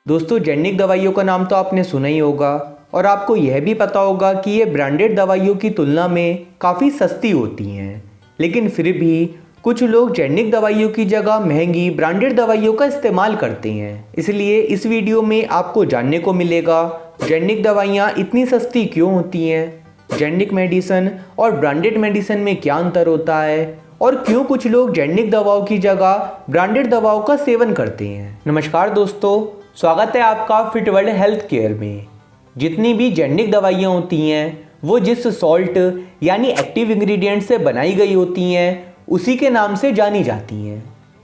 दोस्तों, जेनेरिक दवाइयों का नाम तो आपने सुना ही होगा और आपको यह भी पता होगा कि ये ब्रांडेड दवाइयों की तुलना में काफ़ी सस्ती होती हैं। लेकिन फिर भी कुछ लोग जेनेरिक दवाइयों की जगह महंगी ब्रांडेड दवाइयों का इस्तेमाल करते हैं। इसलिए इस वीडियो में आपको जानने को मिलेगा जेनेरिक दवाइयाँ इतनी सस्ती क्यों होती हैं, जेनेरिक मेडिसिन और ब्रांडेड मेडिसिन में क्या अंतर होता है और क्यों कुछ लोग जेनेरिक दवाओं की जगह ब्रांडेड दवाओं का सेवन करते हैं। नमस्कार दोस्तों, स्वागत है आपका फिट वर्ल्ड हेल्थ केयर में। जितनी भी जेनेरिक दवाइयाँ होती हैं वो जिस सॉल्ट यानी एक्टिव इंग्रेडिएंट से बनाई गई होती हैं उसी के नाम से जानी जाती हैं।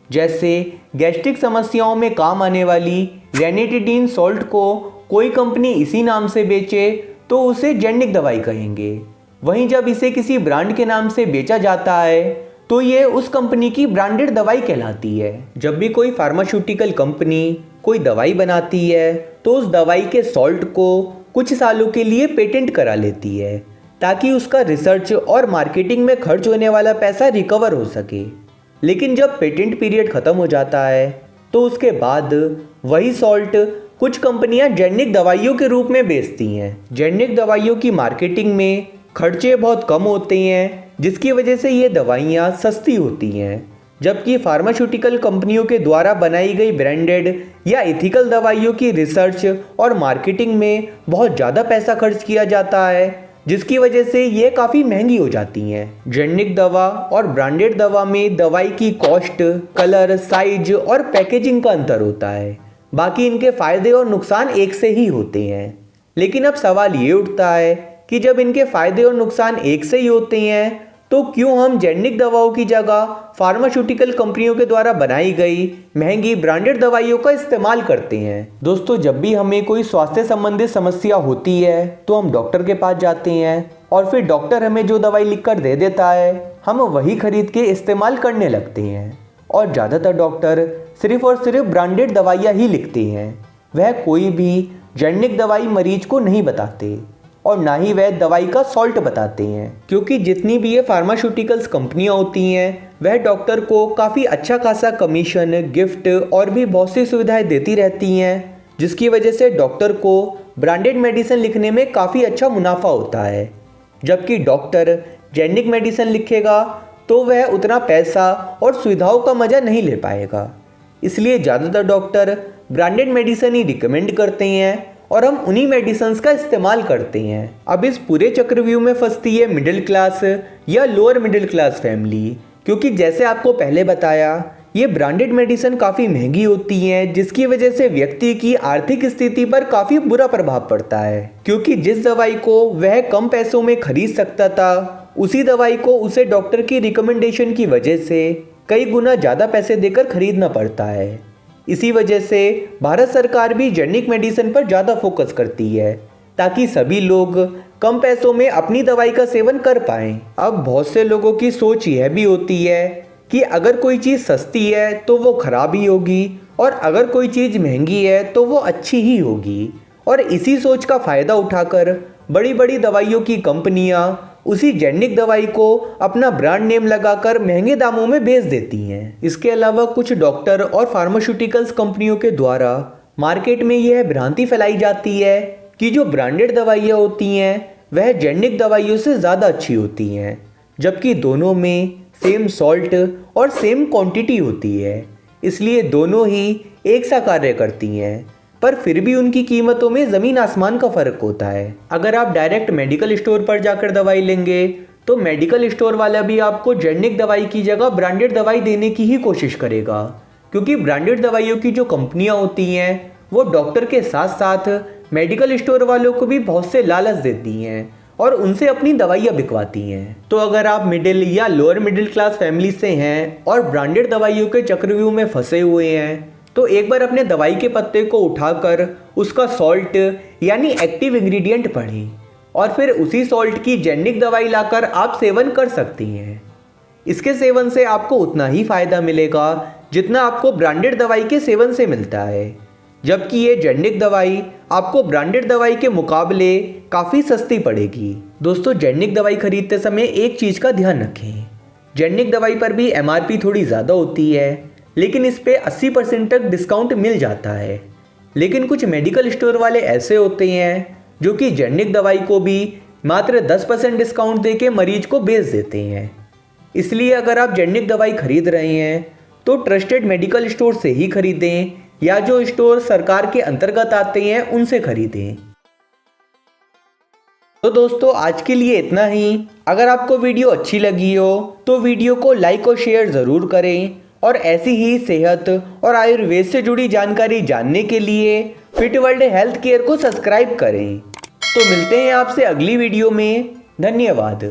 जैसे गैस्ट्रिक समस्याओं में काम आने वाली रेनिटिडीन सॉल्ट को कोई कंपनी इसी नाम से बेचे तो उसे जेनेरिक दवाई कहेंगे। वहीं जब इसे किसी ब्रांड के नाम से बेचा जाता है तो ये उस कंपनी की ब्रांडेड दवाई कहलाती है। जब भी कोई फार्मास्यूटिकल कंपनी कोई दवाई बनाती है तो उस दवाई के सॉल्ट को कुछ सालों के लिए पेटेंट करा लेती है ताकि उसका रिसर्च और मार्केटिंग में खर्च होने वाला पैसा रिकवर हो सके। लेकिन जब पेटेंट पीरियड ख़त्म हो जाता है तो उसके बाद वही सॉल्ट कुछ कंपनियां जेनेरिक दवाइयों के रूप में बेचती हैं। जेनेरिक दवाइयों की मार्केटिंग में खर्चे बहुत कम होते हैं जिसकी वजह से ये दवाइयाँ सस्ती होती हैं, जबकि फार्मास्यूटिकल कंपनियों के द्वारा बनाई गई ब्रांडेड या एथिकल दवाइयों की रिसर्च और मार्केटिंग में बहुत ज़्यादा पैसा खर्च किया जाता है जिसकी वजह से ये काफ़ी महंगी हो जाती हैं। जेनेरिक दवा और ब्रांडेड दवा में दवाई की कॉस्ट, कलर, साइज और पैकेजिंग का अंतर होता है। बाकी इनके फ़ायदे और नुकसान एक से ही होते हैं। लेकिन अब सवाल ये उठता है कि जब इनके फ़ायदे और नुकसान एक से ही होते हैं तो क्यों हम जेनेरिक दवाओं की जगह फार्मास्यूटिकल कंपनियों के द्वारा बनाई गई महंगी ब्रांडेड दवाइयों का इस्तेमाल करते हैं। दोस्तों, जब भी हमें कोई स्वास्थ्य संबंधित समस्या होती है तो हम डॉक्टर के पास जाते हैं और फिर डॉक्टर हमें जो दवाई लिखकर दे देता है हम वही खरीद के इस्तेमाल करने लगते हैं। और ज़्यादातर डॉक्टर सिर्फ और सिर्फ ब्रांडेड दवाइयाँ ही लिखते हैं। वह कोई भी जेनेरिक दवाई मरीज को नहीं बताते और ना ही वह दवाई का सॉल्ट बताते हैं, क्योंकि जितनी भी ये फार्मास्यूटिकल्स कंपनियां होती हैं वह डॉक्टर को काफ़ी अच्छा खासा कमीशन, गिफ्ट और भी बहुत सी सुविधाएं देती रहती हैं, जिसकी वजह से डॉक्टर को ब्रांडेड मेडिसिन लिखने में काफ़ी अच्छा मुनाफा होता है। जबकि डॉक्टर जेनेरिक मेडिसिन लिखेगा तो वह उतना पैसा और सुविधाओं का मज़ा नहीं ले पाएगा। इसलिए ज़्यादातर डॉक्टर ब्रांडेड मेडिसिन ही रिकमेंड करते हैं और हम उन्हीं मेडिसिन्स का इस्तेमाल करते हैं। अब इस पूरे चक्रव्यूह में फंसती है मिडिल क्लास या लोअर मिडिल क्लास फैमिली, क्योंकि जैसे आपको पहले बताया ये ब्रांडेड मेडिसिन काफ़ी महंगी होती हैं जिसकी वजह से व्यक्ति की आर्थिक स्थिति पर काफ़ी बुरा प्रभाव पड़ता है, क्योंकि जिस दवाई को वह कम पैसों में खरीद सकता था उसी दवाई को उसे डॉक्टर की रिकमेंडेशन की वजह से कई गुना ज़्यादा पैसे देकर खरीदना पड़ता है। इसी वजह से भारत सरकार भी जेनेरिक मेडिसिन पर ज़्यादा फोकस करती है ताकि सभी लोग कम पैसों में अपनी दवाई का सेवन कर पाएं। अब बहुत से लोगों की सोच यह भी होती है कि अगर कोई चीज़ सस्ती है तो वो खराब ही होगी और अगर कोई चीज़ महंगी है तो वो अच्छी ही होगी। और इसी सोच का फ़ायदा उठाकर बड़ी बड़ी दवाइयों की कंपनियां उसी जेनेरिक दवाई को अपना ब्रांड नेम लगाकर महंगे दामों में बेच देती हैं। इसके अलावा कुछ डॉक्टर और फार्मास्यूटिकल्स कंपनियों के द्वारा मार्केट में यह भ्रांति फैलाई जाती है कि जो ब्रांडेड दवाइयाँ होती हैं वह जेनेरिक दवाइयों से ज़्यादा अच्छी होती हैं, जबकि दोनों में सेम सॉल्ट और सेम क्वांटिटी होती है, इसलिए दोनों ही एक सा कार्य करती हैं, पर फिर भी उनकी कीमतों में ज़मीन आसमान का फ़र्क होता है। अगर आप डायरेक्ट मेडिकल स्टोर पर जाकर दवाई लेंगे तो मेडिकल स्टोर वाला भी आपको जेनेरिक दवाई की जगह ब्रांडेड दवाई देने की ही कोशिश करेगा, क्योंकि ब्रांडेड दवाइयों की जो कंपनियां होती हैं वो डॉक्टर के साथ साथ मेडिकल स्टोर वालों को भी बहुत से लालच देती हैं और उनसे अपनी दवाइयाँ बिकवाती हैं। तो अगर आप मिडिल या लोअर मिडिल क्लास फैमिली से हैं और ब्रांडेड दवाइयों के चक्रव्यूह में फंसे हुए हैं तो एक बार अपने दवाई के पत्ते को उठाकर उसका सॉल्ट यानी एक्टिव इंग्रेडिएंट पढ़ें और फिर उसी सॉल्ट की जेनेरिक दवाई लाकर आप सेवन कर सकती हैं। इसके सेवन से आपको उतना ही फ़ायदा मिलेगा जितना आपको ब्रांडेड दवाई के सेवन से मिलता है, जबकि ये जेनेरिक दवाई आपको ब्रांडेड दवाई के मुकाबले काफ़ी सस्ती पड़ेगी। दोस्तों, जेनेरिक दवाई खरीदते समय एक चीज़ का ध्यान रखें, जेनेरिक दवाई पर भी MRP थोड़ी ज़्यादा होती है लेकिन इस पे 80% तक डिस्काउंट मिल जाता है। लेकिन कुछ मेडिकल स्टोर वाले ऐसे होते हैं जो कि जेनेरिक दवाई को भी मात्र 10% डिस्काउंट देके मरीज को बेच देते हैं। इसलिए अगर आप जेनेरिक दवाई खरीद रहे हैं तो ट्रस्टेड मेडिकल स्टोर से ही खरीदें या जो स्टोर सरकार के अंतर्गत आते हैं उनसे खरीदें। तो दोस्तों आज के लिए इतना ही। अगर आपको वीडियो अच्छी लगी हो तो वीडियो को लाइक और शेयर ज़रूर करें और ऐसी ही सेहत और आयुर्वेद से जुड़ी जानकारी जानने के लिए फिट वर्ल्ड हेल्थ केयर को सब्सक्राइब करें। तो मिलते हैं आपसे अगली वीडियो में। धन्यवाद।